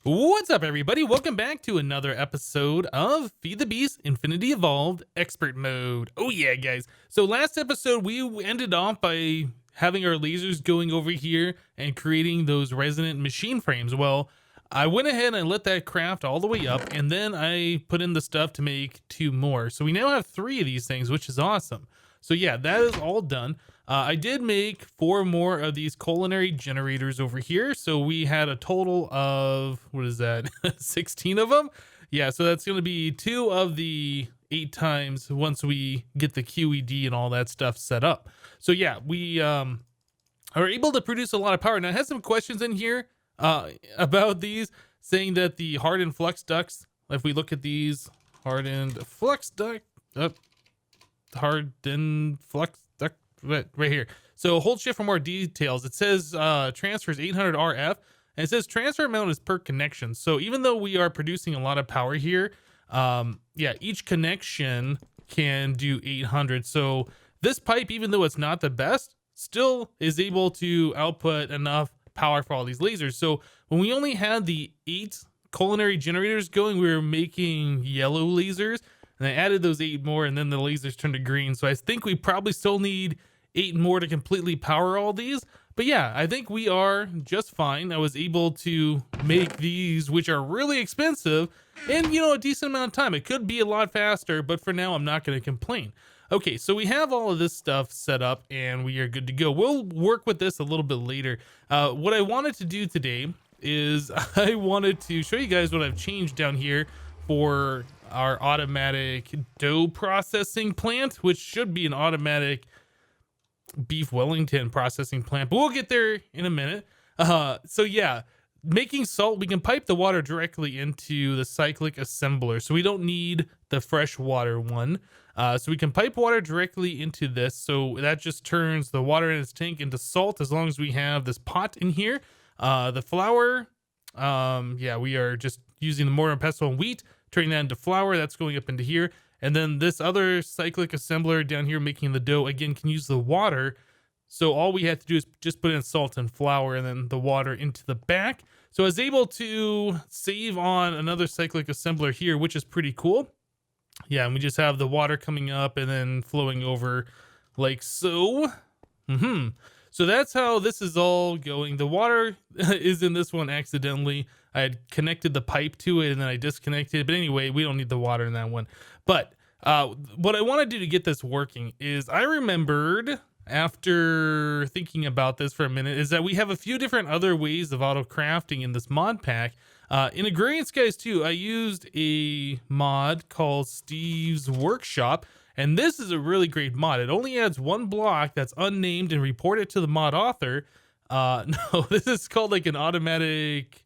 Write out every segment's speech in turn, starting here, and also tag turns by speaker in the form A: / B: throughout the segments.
A: What's up, everybody? Welcome back to another episode of Feed the Beast Infinity Evolved Expert Mode. Oh yeah, guys. So last episode, we ended off by having our lasers going over here and creating those resonant machine frames. Well, I went ahead and I let that craft all the way up, and then I put in the stuff to make 2 more. So we now have 3 of these things, which is awesome. So yeah, that is all done. I did make 4 more of these culinary generators over here. So we had a total of, what is that? 16 of them. Yeah. So that's going to be 2 of the 8 times once we get the QED and all that stuff set up. So yeah, we are able to produce a lot of power. Now I had some questions in here about these, saying that the hardened flux ducts, if we look at these hardened flux duct, hardened flux duct right here. So hold shift for more details. It says transfers 800 RF, and it says transfer amount is per connection. So even though we are producing a lot of power here, yeah, each connection can do 800. So this pipe, even though it's not the best, still is able to output enough power for all these lasers. So when we only had the 8 culinary generators going, we were making yellow lasers, and I added those 8 more, and then the lasers turned to green. So I think we probably still need 8 more to completely power all these. But yeah, I think we are just fine. I was able to make these, which are really expensive, in, a decent amount of time. It could be a lot faster, but for now, I'm not going to complain. Okay, so we have all of this stuff set up, and we are good to go. We'll work with this a little bit later. What I wanted to do today is I wanted to show you guys what I've changed down here for our automatic dough processing plant, which should be an automatic beef Wellington processing plant, but we'll get there in a minute. So yeah, making salt, we can pipe the water directly into the cyclic assembler, so we don't need the fresh water one. So we can pipe water directly into this, so that just turns the water in its tank into salt, as long as we have this pot in here. The flour, yeah, we are just using the mortar and pestle and wheat, turning that into flour. That's going up into here. And then this other cyclic assembler down here making the dough, again, can use the water. So all we have to do is just put in salt and flour and then the water into the back. So I was able to save on another cyclic assembler here, which is pretty cool. Yeah, and we just have the water coming up and then flowing over like so. So that's how this is all going. The water is in this one accidentally. I had connected the pipe to it and then I disconnected it. But anyway, we don't need the water in that one. But what I want to do to get this working is, I remembered after thinking about this for a minute, is that we have a few different other ways of auto crafting in this mod pack. In Agrarian Skies 2, I used a mod called Steve's Workshop. And this is a really great mod. It only adds 1 block that's unnamed and report it to the mod author. No, this is called like an automatic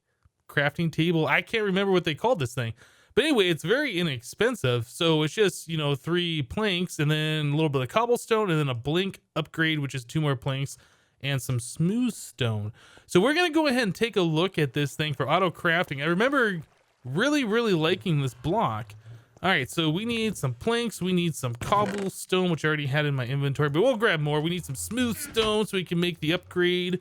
A: crafting table. I can't remember what they called this thing. But anyway, it's very inexpensive. So it's just, 3 planks and then a little bit of cobblestone and then a blink upgrade, which is 2 more planks and some smooth stone. So we're going to go ahead and take a look at this thing for auto crafting. I remember really liking this block. All right, so we need some planks, we need some cobblestone, which I already had in my inventory, but we'll grab more. We need some smooth stone so we can make the upgrade.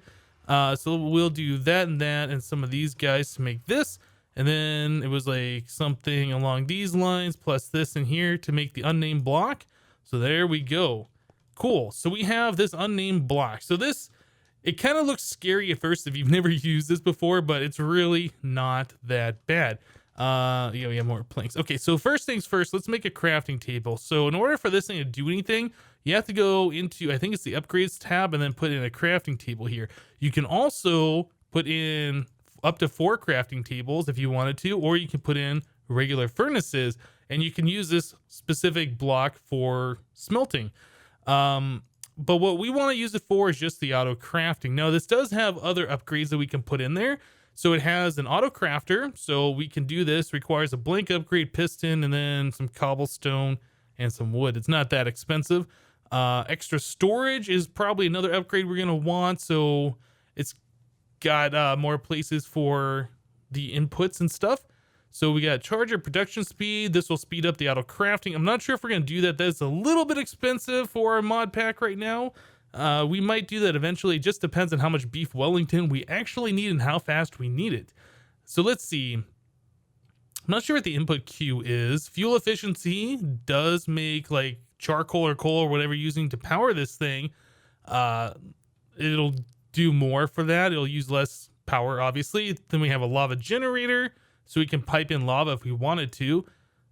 A: So we'll do that and some of these guys to make this. And then it was like something along these lines, plus this in here to make the unnamed block. So there we go. Cool. So we have this unnamed block. So this, it kind of looks scary at first if you've never used this before, but it's really not that bad. Yeah, we have more planks. Okay, so first things first, let's make a crafting table. So in order for this thing to do anything, you have to go into, I think it's the upgrades tab, and then put in a crafting table here. You can also put in up to 4 crafting tables if you wanted to, or you can put in regular furnaces, and you can use this specific block for smelting. But what we want to use it for is just the auto crafting. Now this does have other upgrades that we can put in there. So it has an auto crafter, so we can do this. Requires a blank upgrade piston and then some cobblestone and some wood. It's not that expensive. Extra storage is probably another upgrade we're gonna want. So it's got more places for the inputs and stuff. So we got charger production speed. This will speed up the auto crafting. I'm not sure if we're gonna do that. That's a little bit expensive for our mod pack right now. We might do that eventually. It just depends on how much beef Wellington we actually need and how fast we need it. So let's see. I'm not sure what the input Q is. Fuel efficiency does make like charcoal or coal or whatever you're using to power this thing. It'll do more for that. It'll use less power, obviously. Then we have a lava generator, so we can pipe in lava if we wanted to.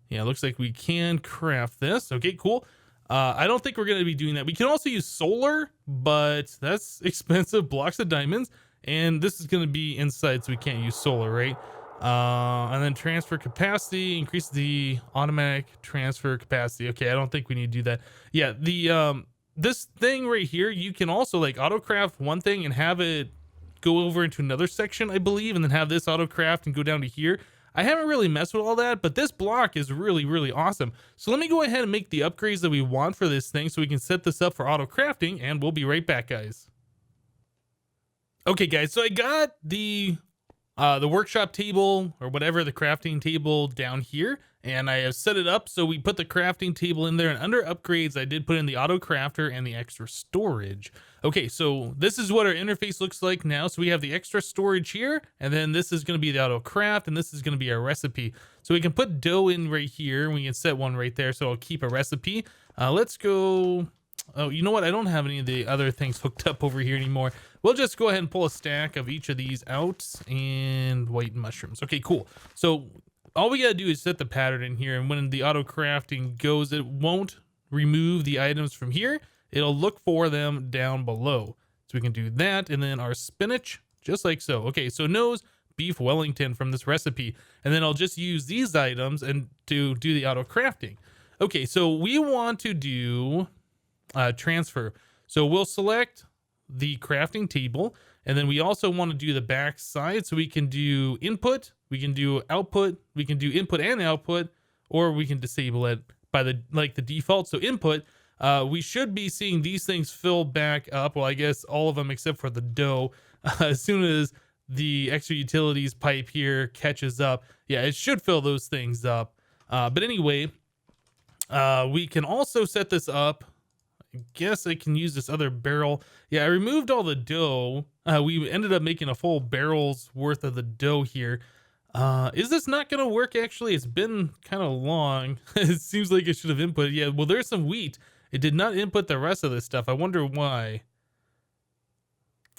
A: Yeah, it looks like we can craft this. Okay, cool. I don't think we're going to be doing that. We can also use solar, but that's expensive. Blocks of diamonds. And this is going to be inside, so we can't use solar, right? And then transfer capacity, increase the automatic transfer capacity. Okay, I don't think we need to do that. Yeah, the this thing right here, you can also like autocraft one thing and have it go over into another section, I believe, and then have this autocraft and go down to here. I haven't really messed with all that, but this block is really, really awesome. So let me go ahead and make the upgrades that we want for this thing so we can set this up for auto crafting, and we'll be right back, guys. Okay, guys, so I got the workshop table or whatever, the crafting table down here, and I have set it up so we put the crafting table in there, and under upgrades I did put in the auto crafter and the extra storage. Okay, so this is what our interface looks like now. So we have the extra storage here, and then this is going to be the auto craft, and this is going to be our recipe. So we can put dough in right here, and we can set one right there, so I'll keep a recipe. Let's go. Oh, you know what? I don't have any of the other things hooked up over here anymore. We'll just go ahead and pull a stack of each of these out, and white mushrooms. Okay, cool. So all we gotta do is set the pattern in here, and when the auto crafting goes, it won't remove the items from here. It'll look for them down below. So we can do that, and then our spinach, just like so. Okay, so nose, beef Wellington from this recipe, and then I'll just use these items and to do the auto crafting. Okay, so we want to do transfer. So we'll select the crafting table, and then we also want to do the back side, so we can do input, we can do output, we can do input and output, or we can disable it by the default. So input, we should be seeing these things fill back up. Well, I guess all of them except for the dough. As soon as the extra utilities pipe here catches up, yeah, it should fill those things up. But anyway, we can also set this up. I guess I can use this other barrel. Yeah, I removed all the dough. We ended up making a full barrel's worth of the dough here. Is this not going to work? Actually, it's been kind of long. It seems like it should have input. Yeah, well, there's some wheat. It did not input the rest of this stuff. I wonder why.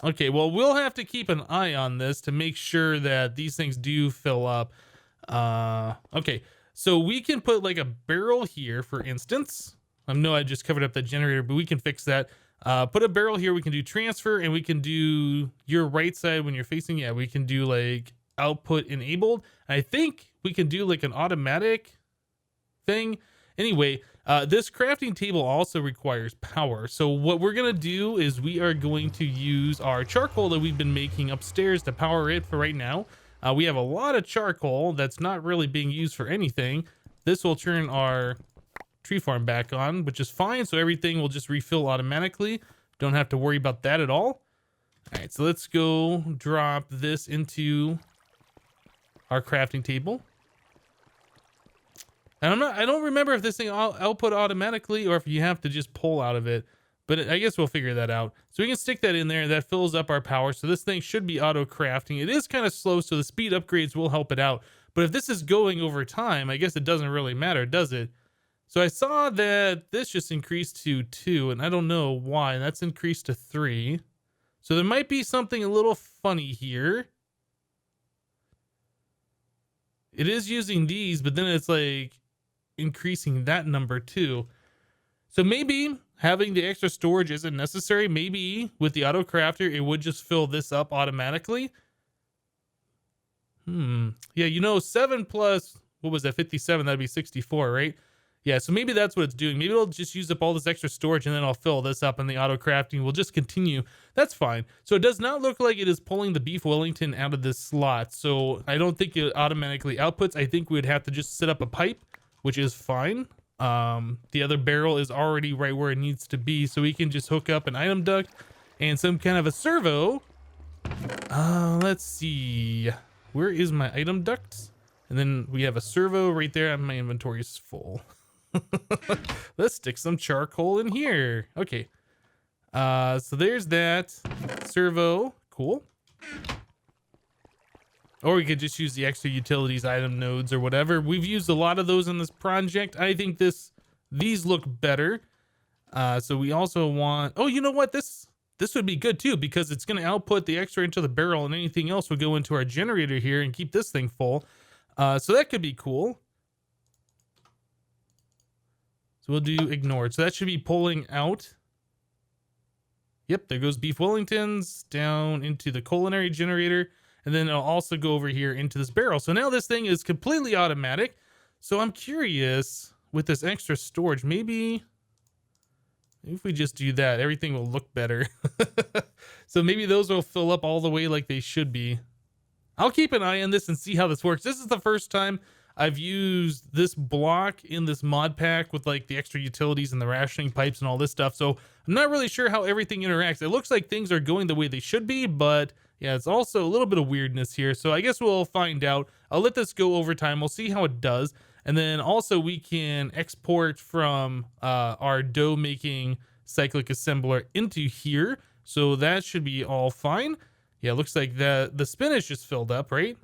A: Okay, well, we'll have to keep an eye on this to make sure that these things do fill up. Okay, so we can put like a barrel here, for instance. I know I just covered up that generator, but we can fix that. Put a barrel here. We can do transfer, and we can do your right side when you're facing. Yeah, we can do like output enabled. I think we can do like an automatic thing. Anyway, this crafting table also requires power. So what we're going to do is we are going to use our charcoal that we've been making upstairs to power it for right now. We have a lot of charcoal that's not really being used for anything. This will turn our tree farm back on, which is fine. So everything will just refill automatically. Don't have to worry about that at all. All right, so let's go drop this into our crafting table. And I don't remember if this thing output automatically or if you have to just pull out of it, but I guess we'll figure that out. So we can stick that in there. That fills up our power. So this thing should be auto crafting. It is kind of slow, so the speed upgrades will help it out. But if this is going over time, I guess it doesn't really matter, does it? So I saw that this just increased to 2, and I don't know why. And that's increased to 3. So there might be something a little funny here. It is using these, but then it's like increasing that number too. So maybe having the extra storage isn't necessary. Maybe with the auto crafter, it would just fill this up automatically. Yeah, you know, 7 plus, what was that, 57? That'd be 64, right? Yeah, so maybe that's what it's doing. Maybe it'll just use up all this extra storage, and then I'll fill this up, and the auto crafting will just continue. That's fine. So it does not look like it is pulling the beef Wellington out of this slot. So I don't think it automatically outputs. I think we'd have to just set up a pipe, which is fine. The other barrel is already right where it needs to be. So we can just hook up an item duct and some kind of a servo. Let's see. Where is my item duct? And then we have a servo right there, and my inventory is full. Let's stick some charcoal in here. Okay. So there's that servo. Cool. Or we could just use the extra utilities item nodes or whatever. We've used a lot of those in this project. I think these look better. So we also want, oh, you know what? This would be good too, because it's going to output the extra into the barrel, and anything else would go into our generator here and keep this thing full. So that could be cool. So we'll do ignored. So that should be pulling out. Yep, there goes beef Wellingtons down into the culinary generator. And then it'll also go over here into this barrel. So now this thing is completely automatic. So I'm curious with this extra storage, maybe if we just do that, everything will look better. So maybe those will fill up all the way like they should be. I'll keep an eye on this and see how this works. This is the first time I've used this block in this mod pack with like the extra utilities and the rationing pipes and all this stuff. So I'm not really sure how everything interacts. It looks like things are going the way they should be, but yeah, it's also a little bit of weirdness here. So I guess we'll find out. I'll let this go over time. We'll see how it does. And then also we can export from our dough making cyclic assembler into here. So that should be all fine. Yeah, it looks like the spinach just filled up, right?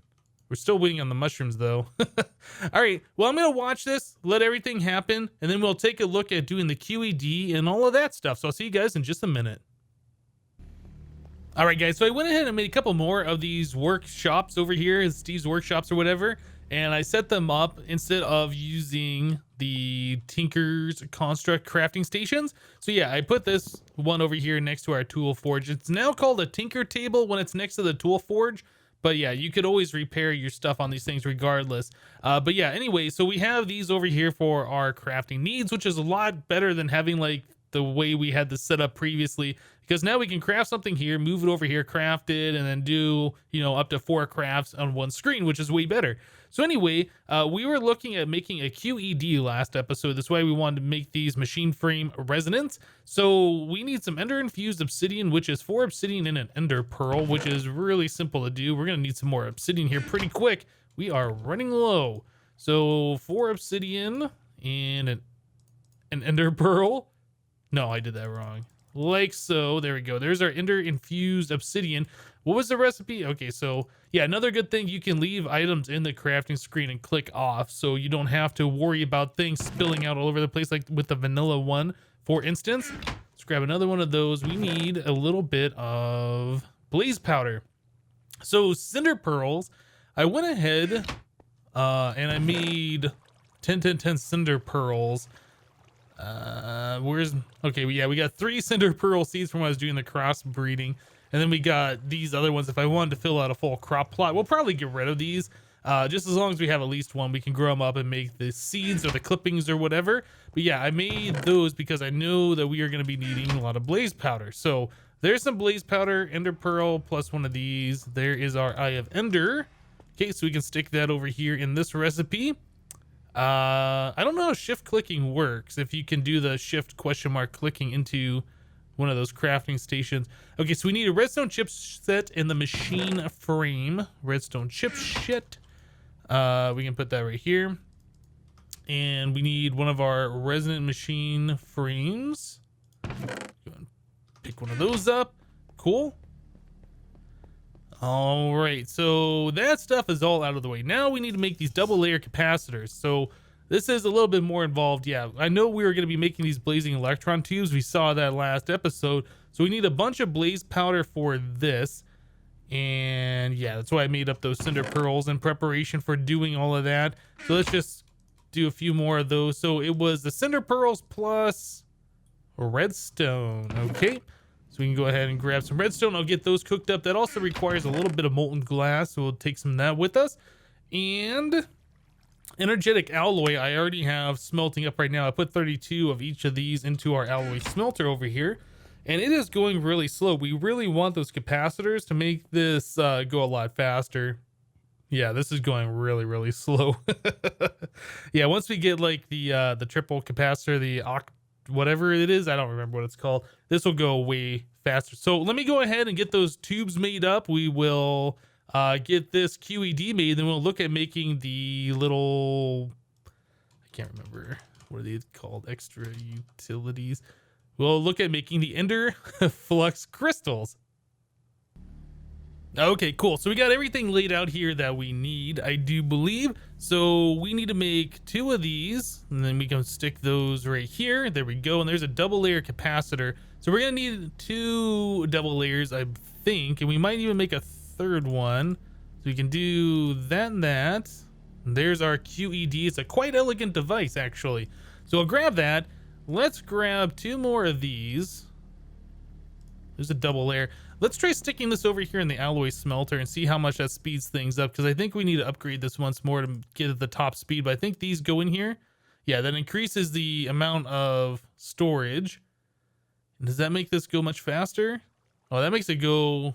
A: We're still waiting on the mushrooms though. All right, well, I'm gonna watch this, let everything happen, and then we'll take a look at doing the QED and all of that stuff. So I'll see you guys in just a minute. All right, guys, so I went ahead and made a couple more of these workshops over here, Steve's workshops or whatever, and I set them up instead of using the Tinker's construct crafting stations. So yeah, I put this one over here next to our tool forge. It's now called a Tinker table when it's next to the tool forge. But yeah, you could always repair your stuff on these things regardless. But yeah, anyway, so we have these over here for our crafting needs, which is a lot better than having like the way we had this set up previously, because now we can craft something here, move it over here, craft it, and then do, you know, up to 4 crafts on one screen, which is way better. So anyway, we were looking at making a QED last episode. That's why we wanted to make these machine frame resonance. So we need some ender infused obsidian, which is 4 obsidian and an ender pearl, which is really simple to do. We're gonna need some more obsidian here pretty quick. We are running low. So 4 obsidian and an ender pearl. No, I did that wrong. Like so. There we go. There's our ender infused obsidian. What was the recipe? Okay, so yeah, another good thing, you can leave items in the crafting screen and click off, so you don't have to worry about things spilling out all over the place like with the vanilla one, for instance. Let's grab another one of those. We need a little bit of blaze powder. So cinder pearls, I went ahead and I made 10 cinder pearls. Okay, yeah, we got 3 cinder pearl seeds from when I was doing the crossbreeding, and then we got these other ones. If I wanted to fill out a full crop plot, we'll probably get rid of these, just as long as we have at least one. We can grow them up and make the seeds or the clippings or whatever. But yeah, I made those because I know that we are going to be needing a lot of blaze powder. So there's some blaze powder, ender pearl, plus one of these. There is our eye of ender. Okay, so we can stick that over here in this recipe. I don't know how shift clicking works, if you can do the shift question mark clicking into one of those crafting stations. Okay, so we need a redstone chipset in the machine frame. Redstone chipset. We can put that right here. And we need one of our resonant machine frames. Go and pick one of those up. Cool. All right, so that stuff is all out of the way. Now we need to make these double layer capacitors. So this is a little bit more involved. Yeah, I know we were going to be making these blazing electron tubes. We saw that last episode. So we need a bunch of blaze powder for this. And yeah, that's why I made up those cinder pearls in preparation for doing all of that. So let's just do a few more of those. So it was the cinder pearls plus redstone. Okay. So we can go ahead and grab some redstone. I'll get those cooked up. That also requires a little bit of molten glass, so we'll take some of that with us. And energetic alloy, I already have smelting up right now. I put 32 of each of these into our alloy smelter over here, and it is going really slow. We really want those capacitors to make this go a lot faster. Yeah, this is going really, really slow. Yeah, once we get like the triple capacitor, the whatever it is, I don't remember what it's called, this will go way faster. So let me go ahead and get those tubes made up. We will get this QED made, then we'll look at making the little, I can't remember what are they called, extra utilities. We'll look at making the ender flux crystals. Okay, cool. So we got everything laid out here that we need, I do believe. So we need to make 2 of these, and then we can stick those right here. There we go. And there's a double layer capacitor. So we're gonna need 2 double layers, I think, and we might even make a 3rd one. So we can do that and that. And there's our QED. It's a quite elegant device, actually. So I'll grab that. Let's grab 2 more of these. There's a double layer. Let's try sticking this over here in the alloy smelter and see how much that speeds things up, because I think we need to upgrade this once more to get at the top speed. But I think these go in here. Yeah, that increases the amount of storage. Does that make this go much faster? Oh, that makes it go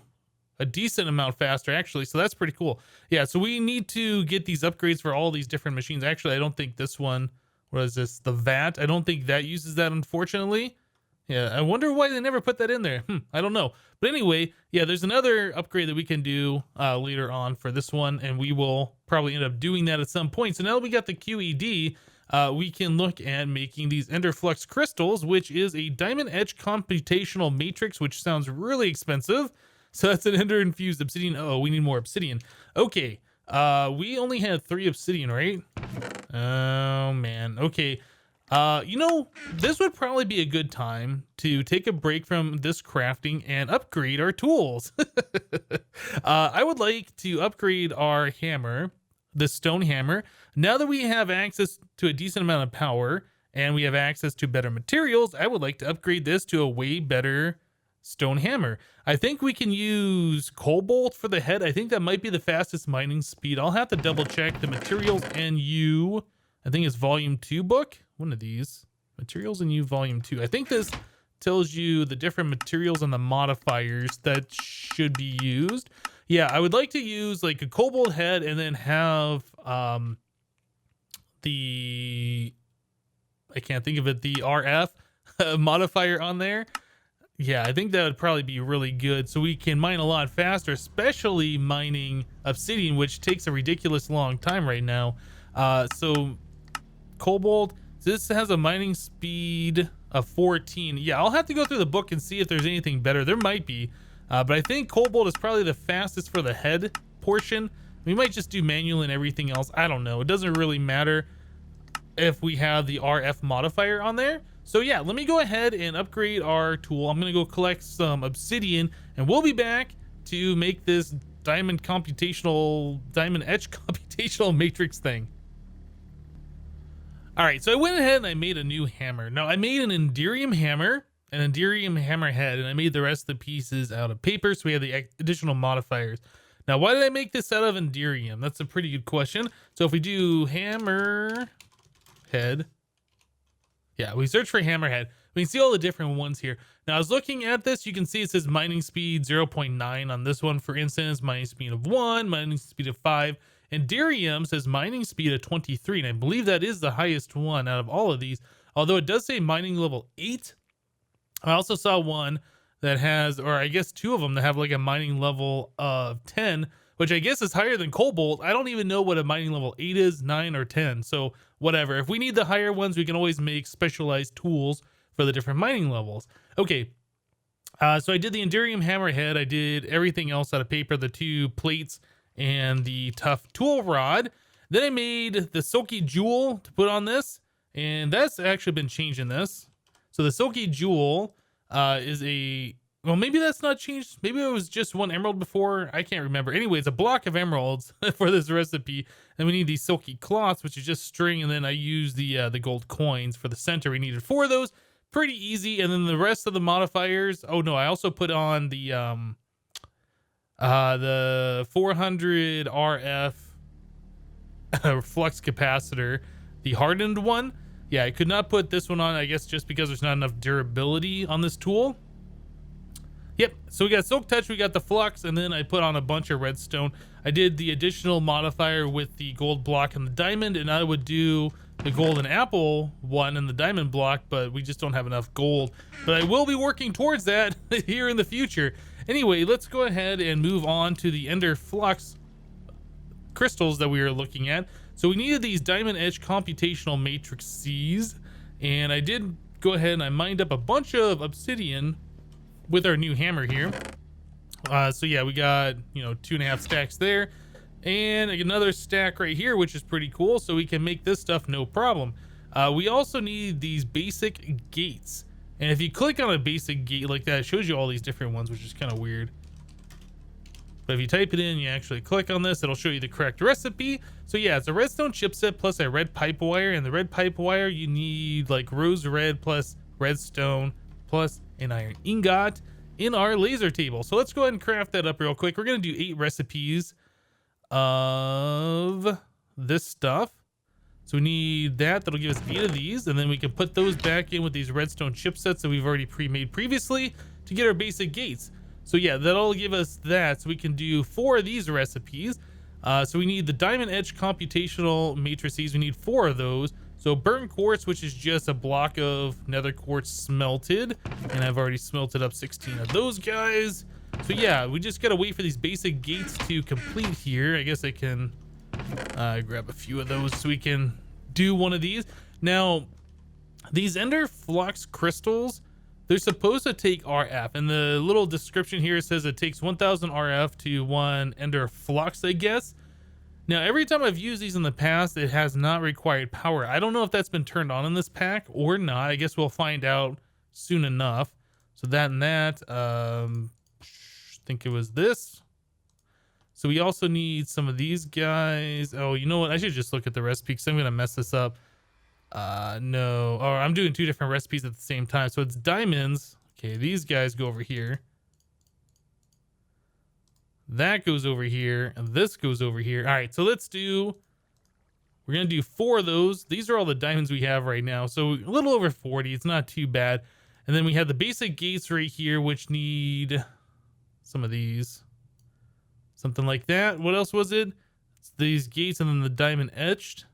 A: a decent amount faster, actually. So that's pretty cool. Yeah, so we need to get these upgrades for all these different machines. Actually, I don't think this one, what is this? The VAT. I don't think that uses that, unfortunately. Yeah, I wonder why they never put that in there. I don't know. But anyway, yeah, there's another upgrade that we can do later on for this one, and we will probably end up doing that at some point. So now that we got the QED, we can look at making these Ender Flux crystals, which is a diamond edge computational matrix, which sounds really expensive. So that's an Ender infused obsidian. Oh, we need more obsidian. Okay, we only had 3 obsidian, right? Oh man. Okay. You know, this would probably be a good time to take a break from this crafting and upgrade our tools. I would like to upgrade our hammer, the stone hammer. Now that we have access to a decent amount of power and we have access to better materials, I would like to upgrade this to a way better stone hammer. I think we can use cobalt for the head. I think that might be the fastest mining speed. I'll have to double check the materials and I think it's volume 2 book. One of these materials in volume 2. I think this tells you the different materials and the modifiers that should be used. Yeah, I would like to use like a cobalt head and then have the, I can't think of it, the RF modifier on there. Yeah, I think that would probably be really good, so we can mine a lot faster, especially mining obsidian, which takes a ridiculous long time right now. So cobalt, this has a mining speed of 14. Yeah, I'll have to go through the book and see if there's anything better. There might be, but I think cobalt is probably the fastest for the head portion. We might just do manual and everything else. I don't know. It doesn't really matter if we have the RF modifier on there. So yeah, let me go ahead and upgrade our tool. I'm gonna go collect some obsidian, and we'll be back to make this diamond edge computational matrix thing. All right, so I went ahead and I made a new hammer. Now I made an Enderium hammer, an Enderium hammer head, and I made the rest of the pieces out of paper, so we have the additional modifiers. Now, why did I make this out of Enderium? That's a pretty good question. So if we do hammer head, yeah, we search for hammerhead. We can see all the different ones here. Now, I was looking at this. You can see it says mining speed 0.9 on this one, for instance, mining speed of 1, mining speed of 5. Enderium says mining speed of 23, and I believe that is the highest one out of all of these, although it does say mining level 8. I also saw one that has, or I guess 2 of them that have like a mining level of 10, which I guess is higher than cobalt. I don't even know what a mining level 8 is, 9 or 10, so whatever. If we need the higher ones, we can always make specialized tools for the different mining levels. Okay, so I did the Enderium hammerhead. I did everything else out of paper, the 2 plates and the tough tool rod. Then I made the silky jewel to put on this, and that's actually been changed in this. So the silky jewel is a, well, maybe that's not changed. Maybe it was just 1 emerald before. I can't remember. Anyway, it's a block of emeralds for this recipe. And we need these silky cloths, which is just string. And then I use the gold coins for the center. We needed 4 of those. Pretty easy. And then the rest of the modifiers. Oh no, I also put on the 400 RF flux capacitor, the hardened one. Yeah, I could not put this one on, I guess, just because there's not enough durability on this tool. Yep, so we got Silk Touch, we got the Flux, and then I put on a bunch of redstone. I did the additional modifier with the gold block and the diamond, and I would do the golden apple one and the diamond block, but we just don't have enough gold. But I will be working towards that here in the future. Anyway, let's go ahead and move on to the Ender Flux crystals that we were looking at. So we needed these diamond edge computational matrices, and I did go ahead and I mined up a bunch of obsidian with our new hammer here. So yeah, we got, 2.5 stacks there, and another stack right here, which is pretty cool. So we can make this stuff no problem. We also need these basic gates, and if you click on a basic gate like that, it shows you all these different ones, which is kind of weird. But if you type it in, you actually click on this, it'll show you the correct recipe. So yeah, it's a redstone chipset plus a red pipe wire, and the red pipe wire you need like rose red plus redstone plus an iron ingot in our laser table. So let's go ahead and craft that up real quick. We're gonna do 8 recipes of this stuff. So we need that'll give us 8 of these, and then we can put those back in with these redstone chipsets that we've already pre-made previously to get our basic gates. So yeah, that'll give us that. So we can do 4 of these recipes. So we need the diamond edge computational matrices. We need 4 of those. So burnt quartz, which is just a block of nether quartz smelted, and I've already smelted up 16 of those guys. So yeah, we just gotta wait for these basic gates to complete here. I guess I can grab a few of those so we can do one of these. Now, these ender flux crystals, they're supposed to take RF, and the little description here says it takes 1000 RF to 1 ender flux, I guess. Now, every time I've used these in the past, it has not required power. I don't know if that's been turned on in this pack or not. I guess we'll find out soon enough. So that and that, I think it was this. So we also need some of these guys. Oh, you know what? I should just look at the recipe because I'm going to mess this up. No. Oh, I'm doing 2 different recipes at the same time. So it's diamonds. Okay, these guys go over here. That goes over here, and this goes over here. All right, so we're gonna do 4 of those. These are all the diamonds we have right now, so a little over 40. It's not too bad. And then we have the basic gates right here, which need some of these, something like that. What else was it? It's these gates and then the diamond etched.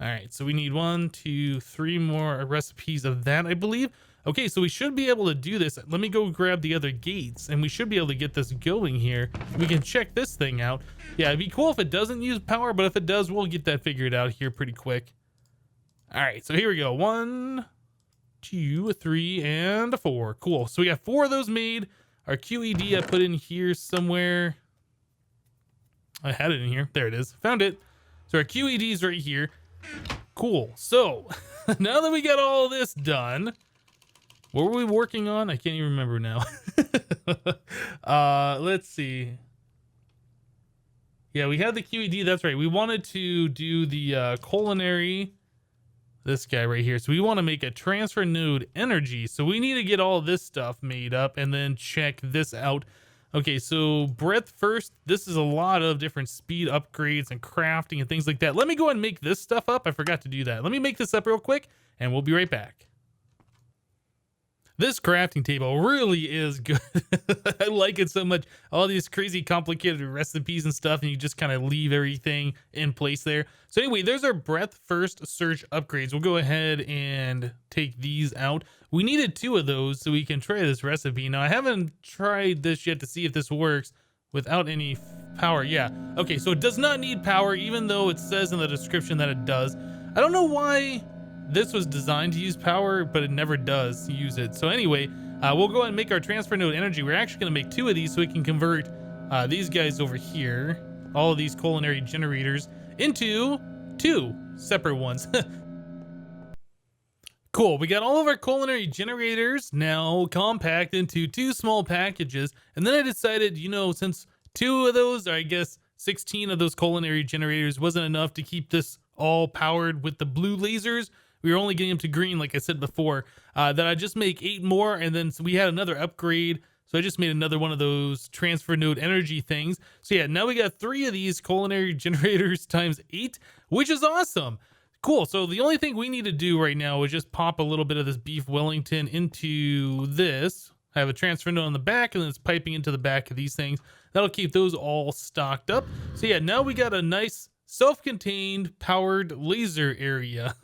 A: All right, so we need 1, 2, 3 more recipes of that, I believe. Okay, so we should be able to do this. Let me go grab the other gates, and we should be able to get this going here. We can check this thing out. Yeah, it'd be cool if it doesn't use power, but if it does, we'll get that figured out here pretty quick. All right, so here we go. 1, 2, 3, and 4. Cool. So we got 4 of those made. Our QED I put in here somewhere. I had it in here. There it is. Found it. So our QED is right here. Cool. So now that we got all this done, what were we working on? I can't even remember now. Let's see. Yeah, we had the QED. That's right. We wanted to do the culinary, this guy right here. So we want to make a transfer node energy. So we need to get all this stuff made up and then check this out. Okay, so breadth first. This is a lot of different speed upgrades and crafting and things like that. Let me go and make this stuff up. I forgot to do that. Let me make this up real quick, and we'll be right back. This crafting table really is good. I like it so much. All these crazy complicated recipes and stuff, and you just kind of leave everything in place there. So anyway, there's our breadth first search upgrades. We'll go ahead and take these out. We needed 2 of those so we can try this recipe. Now, I haven't tried this yet to see if this works without any power. Yeah. Okay, so it does not need power, even though it says in the description that it does. I don't know why this was designed to use power, but it never does use it. So anyway, we'll go ahead and make our transfer node energy. We're actually going to make 2 of these so we can convert these guys over here, all of these culinary generators, into 2 separate ones. Cool. We got all of our culinary generators now compact into 2 small packages. And then I decided, since 2 of those, or I guess 16 of those culinary generators wasn't enough to keep this all powered with the blue lasers, we were only getting them to green, like I said before, that I just make 8 more. And then so we had another upgrade. So I just made another one of those transfer node energy things. So yeah, now we got 3 of these culinary generators times 8, which is awesome. Cool. So the only thing we need to do right now is just pop a little bit of this beef Wellington into this. I have a transfer node on the back, and then it's piping into the back of these things. That'll keep those all stocked up. So yeah, now we got a nice self-contained powered laser area.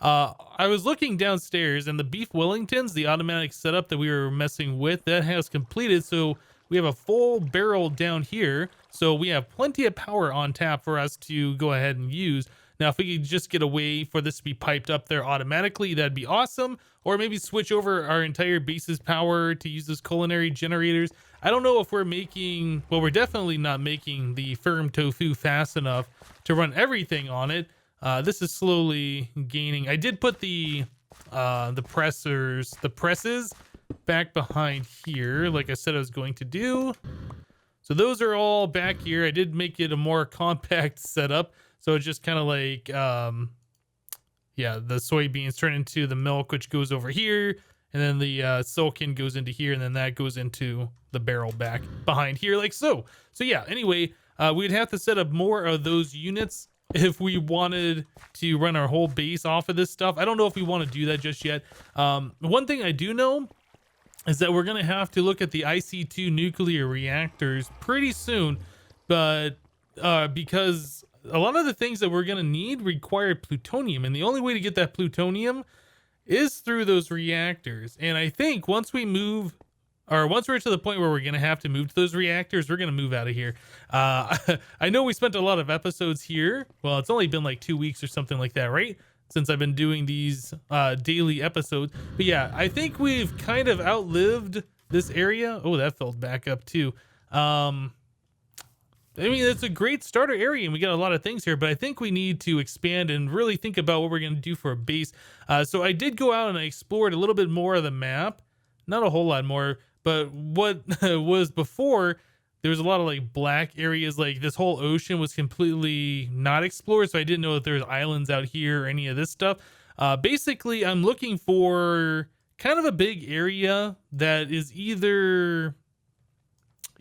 A: I was looking downstairs, and the beef Wellingtons, the automatic setup that we were messing with, that has completed. So we have a full barrel down here. So we have plenty of power on tap for us to go ahead and use. Now, if we could just get a way for this to be piped up there automatically, that'd be awesome. Or maybe switch over our entire base's power to use those culinary generators. I don't know if we're making, well, we're definitely not making the firm tofu fast enough to run everything on it. This is slowly gaining. I did put the presses back behind here, like I said I was going to do. So those are all back here. I did make it a more compact setup. So it's just kind of like, yeah, the soybeans turn into the milk, which goes over here. And then the silken goes into here. And then that goes into the barrel back behind here, like so. So yeah, anyway, we'd have to set up more of those units if we wanted to run our whole base off of this stuff. I don't know if we want to do that just yet. One thing I do know is that we're going to have to look at the IC2 nuclear reactors pretty soon, but because a lot of the things that we're going to need require plutonium, and the only way to get that plutonium is through those reactors. And I think once we move, or once we're to the point where we're going to have to move to those reactors, we're going to move out of here. I know we spent a lot of episodes here. Well, it's only been like 2 weeks or something like that, right? Since I've been doing these daily episodes. But yeah, I think we've kind of outlived this area. Oh, that filled back up too. I mean, it's a great starter area and we got a lot of things here, but I think we need to expand and really think about what we're going to do for a base. So I did go out and I explored a little bit more of the map. Not a whole lot more, but what was before, there was a lot of like black areas. Like this whole ocean was completely not explored. So I didn't know if there's islands out here or any of this stuff. Basically, I'm looking for kind of a big area that is either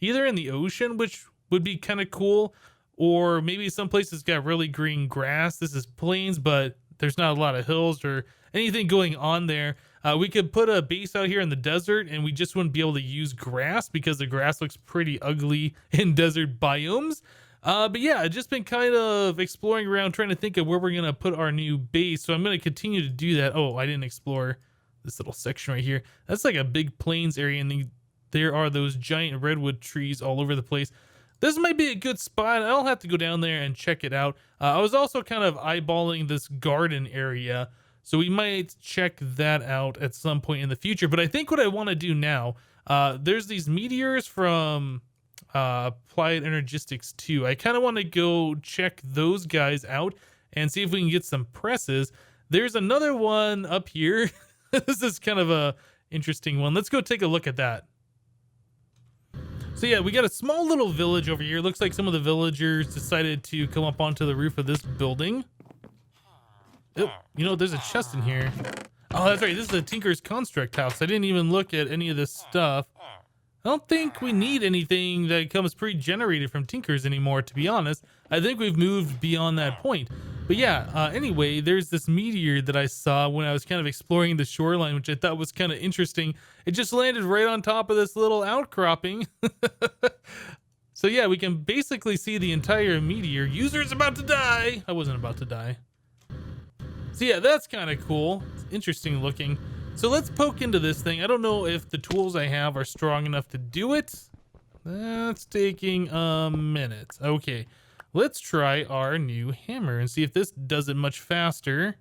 A: in the ocean, which would be kind of cool, or maybe some places got really green grass. This is plains, but there's not a lot of hills or anything going on there. We could put a base out here in the desert and we just wouldn't be able to use grass because the grass looks pretty ugly in desert biomes. But yeah, I've just been kind of exploring around, trying to think of where we're going to put our new base. So I'm going to continue to do that. Oh, I didn't explore this little section right here. That's like a big plains area, and there are those giant redwood trees all over the place. This might be a good spot. I'll have to go down there and check it out. I was also kind of eyeballing this garden area, so we might check that out at some point in the future. But I think what I want to do now, there's these meteors from Applied Energistics 2. I kind of want to go check those guys out and see if we can get some presses. There's another one up here. This is kind of a interesting one. Let's go take a look at that. So yeah, we got a small little village over here. Looks like some of the villagers decided to come up onto the roof of this building. Oh, you know, there's a chest in here. Oh, that's right. This is a Tinker's Construct house. I didn't even look at any of this stuff. I don't think we need anything that comes pre-generated from Tinker's anymore, to be honest. I think we've moved beyond that point. But yeah, anyway, there's this meteor that I saw when I was kind of exploring the shoreline, which I thought was kind of interesting. It just landed right on top of this little outcropping. So yeah, we can basically see the entire meteor. User's about to die. I wasn't about to die. So yeah, that's kind of cool. It's interesting looking. So let's poke into this thing. I don't know if the tools I have are strong enough to do it. That's taking a minute. Okay, let's try our new hammer and see if this does it much faster.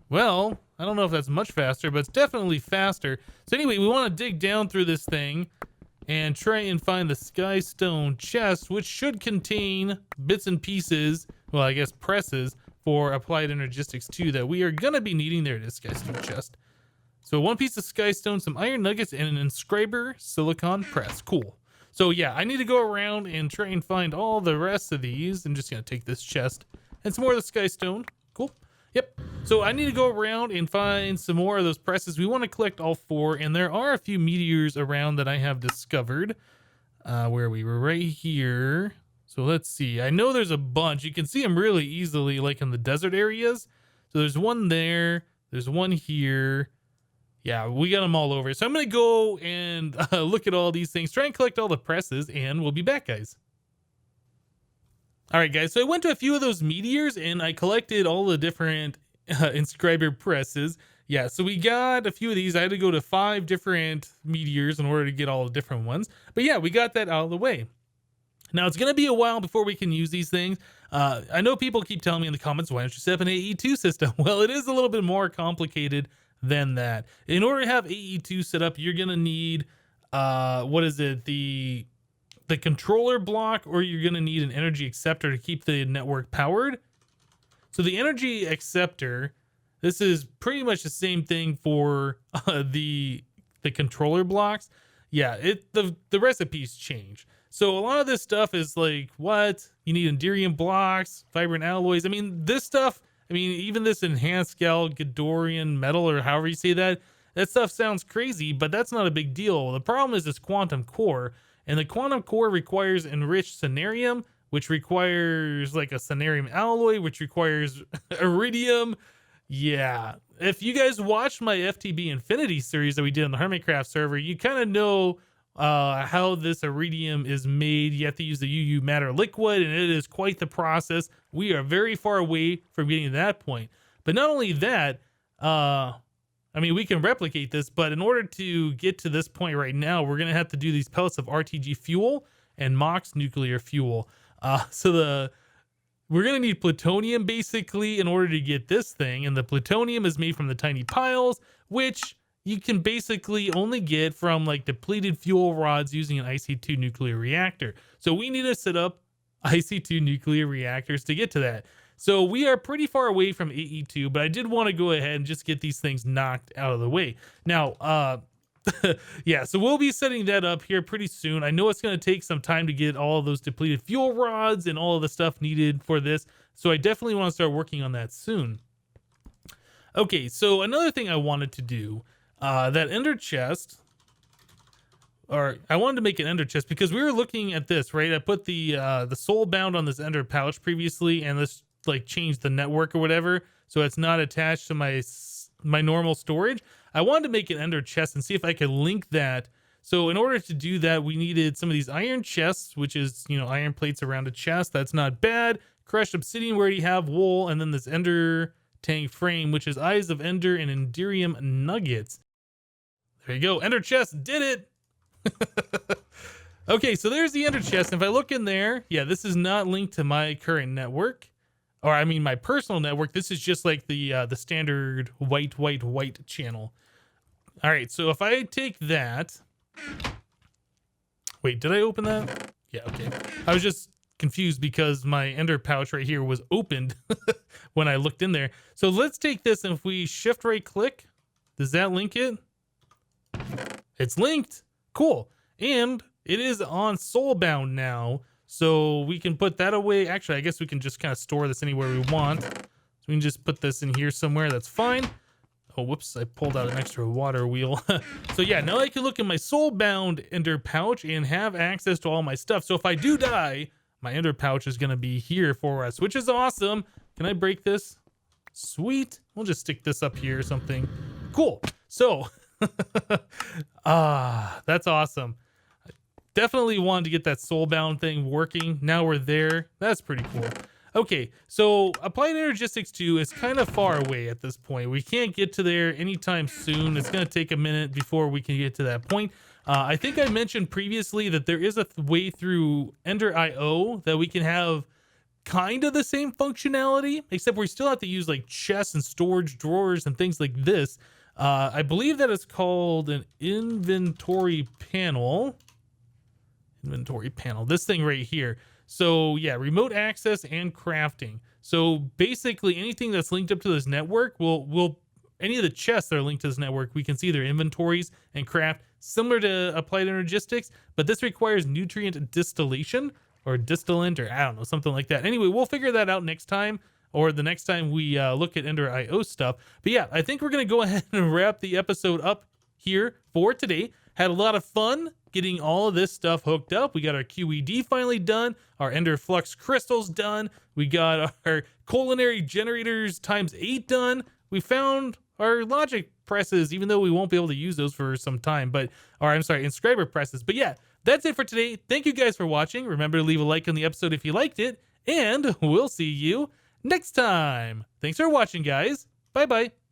A: Well, I don't know if that's much faster, but it's definitely faster. So anyway, we want to dig down through this thing and try and find the Sky Stone chest, which should contain bits and pieces, well, I guess presses, for Applied Energistics 2 that we are going to be needing. There it is, Sky Stone chest. So one piece of Sky Stone, some iron nuggets, and an inscriber silicon press. Cool. So yeah, I need to go around and try and find all the rest of these. I'm just going to take this chest and some more of the Sky Stone. Cool. Yep. So I need to go around and find some more of those presses. We want to collect all 4, and there are a few meteors around that I have discovered. Where we were right here. So let's see. I know there's a bunch. You can see them really easily, like in the desert areas. So there's one there. There's one here. Yeah, we got them all over. So I'm going to go and look at all these things, try and collect all the presses, and we'll be back, guys. All right, guys. So I went to a few of those meteors, and I collected all the different inscriber presses. Yeah, so we got a few of these. I had to go to 5 different meteors in order to get all the different ones. But yeah, we got that out of the way. Now, it's going to be a while before we can use these things. I know people keep telling me in the comments, why don't you set up an AE2 system? Well, it is a little bit more complicated than that. In order to have AE2 set up, you're going to need, the controller block, or you're going to need an energy acceptor to keep the network powered. So the energy acceptor, this is pretty much the same thing for the controller blocks. Yeah, the recipes change. So a lot of this stuff is like, what? You need Enderium blocks, vibrant alloys. I mean, this stuff, even this enhanced Galgadorian metal, or however you say that stuff sounds crazy, but that's not a big deal. The problem is this quantum core, and the quantum core requires enriched cenarium, which requires like a cenarium alloy, which requires iridium. Yeah. If you guys watched my FTB Infinity series that we did on the Hermitcraft server, you kind of know how this iridium is made. You have to use the UU matter liquid, and it is quite the process. We are very far away from getting to that point. But not only that, we can replicate this, but in order to get to this point right now, we're going to have to do these pellets of RTG fuel and MOX nuclear fuel. We're going to need plutonium basically in order to get this thing. And the plutonium is made from the tiny piles, which you can basically only get from like depleted fuel rods using an IC2 nuclear reactor. So we need to set up IC2 nuclear reactors to get to that. So we are pretty far away from AE2, but I did want to go ahead and just get these things knocked out of the way. Now, yeah, so we'll be setting that up here pretty soon. I know it's going to take some time to get all of those depleted fuel rods and all of the stuff needed for this. So I definitely want to start working on that soon. Okay, so another thing I wanted to do, that ender chest, or I wanted to make an ender chest because we were looking at this, right? I put the soul bound on this ender pouch previously, and this like changed the network or whatever, so it's not attached to my normal storage. I wanted to make an ender chest and see if I could link that. So in order to do that, we needed some of these iron chests, which is, iron plates around a chest. That's not bad. Crushed obsidian, we already have wool, and then this ender tank frame, which is eyes of ender and enderium nuggets. There you go. Ender chest, did it. Okay, so there's the ender chest. If I look in there, yeah, this is not linked to my current network, or my personal network. This is just like the standard white channel. All right, so if I take that, wait, did I open that? Yeah, okay. I was just confused because my ender pouch right here was opened when I looked in there. So let's take this, and if we shift right click, does that link it? It's linked. Cool. And it is on soulbound now, so we can put that away. Actually, I guess we can just kind of store this anywhere we want. So we can just put this in here somewhere. That's fine. Oh, whoops, I pulled out an extra water wheel. So yeah, now I can look in my soulbound ender pouch and have access to all my stuff. So if I do die, my ender pouch is going to be here for us, which is awesome. Can I break this? Sweet. We'll just stick this up here or something. Cool. So, that's awesome. I definitely wanted to get that soulbound thing working. Now we're there. That's pretty cool. Okay, so Applied Energistics 2 is kind of far away at this point. We can't get to there anytime soon. It's going to take a minute before we can get to that point. I think I mentioned previously that there is a way through Ender IO that we can have kind of the same functionality, except we still have to use like chests and storage drawers and things like this. I believe that it's called an inventory panel. This thing right here. So yeah, remote access and crafting. So basically anything that's linked up to this network will any of the chests that are linked to this network, we can see their inventories and craft, similar to Applied Energistics, but this requires nutrient distillation or distillant, or I don't know, something like that. Anyway, we'll figure that out next time, or the next time we look at Ender IO stuff. But yeah, I think we're going to go ahead and wrap the episode up here for today. Had a lot of fun getting all of this stuff hooked up. We got our QED finally done, our Ender Flux crystals done. We got our culinary generators ×8 done. We found our logic presses, even though we won't be able to use those for some time, inscriber presses. But yeah, that's it for today. Thank you guys for watching. Remember to leave a like on the episode if you liked it, and we'll see you next time. Thanks for watching, guys. Bye-bye.